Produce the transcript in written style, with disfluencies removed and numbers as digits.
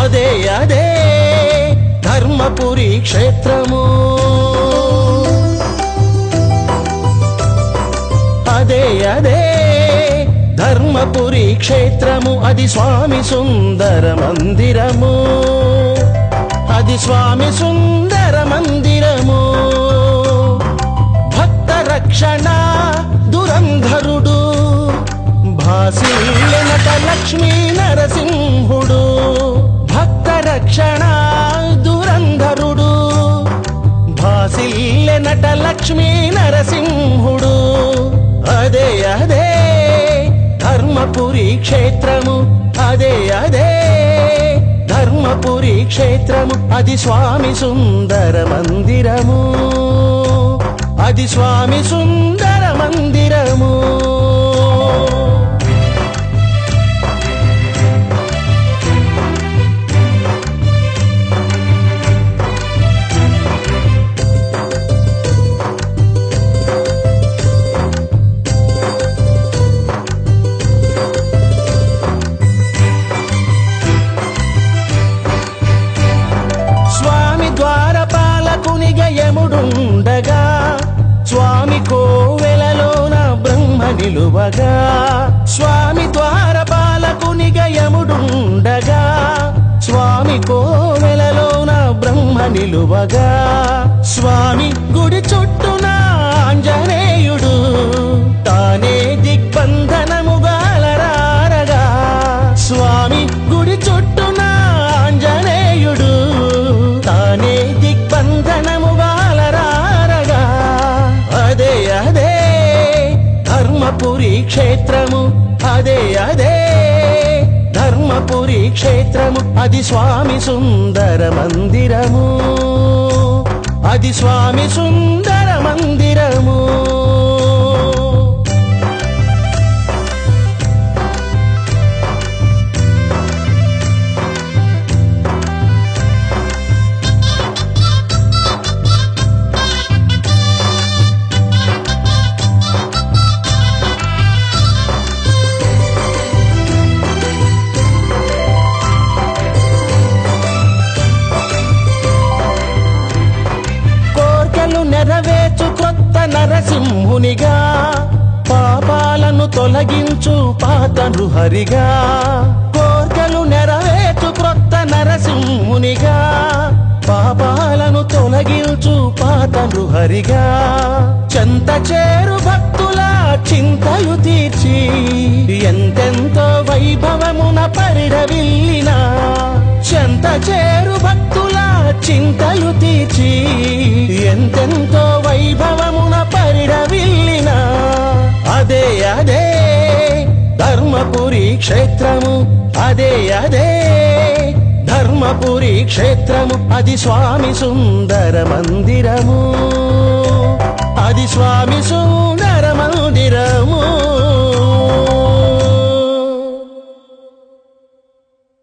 అదే అదే ధర్మపురి క్షేత్రము అదే అదే ధర్మపురి క్షేత్రము అది స్వామి సుందర మందిరము అది స్వామి సుందర మందిరము భక్త రక్షణ దురంధరుడు భాసిల్లె నట లక్ష్మీ నరసింహుడు భక్త రక్షణ దురంధరుడు భాసిల్లె నట లక్ష్మీ నరసింహుడు అదే అదే ధర్మపురి క్షేత్రము అదే అదే ధర్మపురి క్షేత్రము అది స్వామి సుందర మందిరము అది స్వామి సుందర మందిరము యముడుండగా స్వామి కోవెలలోన బ్రహ్మ నిలువగా స్వామి ద్వారపాలకునిగా యముడుండగా స్వామి కోవెలలోన బ్రహ్మ నిలువగా స్వామి గుడి చుట్టూన ఆంజనేయుడు తానే దిగ్బంధనముగా అలరారగా స్వామి గుడి చుట్టూన ఆంజనేయుడు తానే దిగ్బంధనముగా అలరారగా అదే అదే ధర్మపురి క్షేత్రము అదే అదే ధర్మపురి క్షేత్రము అది స్వామి సుందర మందిరము అది స్వామి సుందర మందిరము నెరవేర్చు క్రొత్త నరసింహునిగా పాపాలను తొలగించు పాత నృహరిగా కోర్కెలు నెరవేర్చు క్రొత్త నరసింహునిగా పాపాలను తొలగించు పాత నృహరిగా చెంత చేరు భక్తుల చింతలు తీర్చి ఎంతెంతో వైభవమున పరిడవిల్లిన చెంత చేరు భక్తుల చింతలు తీర్చి ఎంతెంతో వైభవమున పరిడవిల్లిన అదే అదే ధర్మపురి క్షేత్రము అదే అదే ధర్మపురి క్షేత్రము అది స్వామి సుందర మందిరము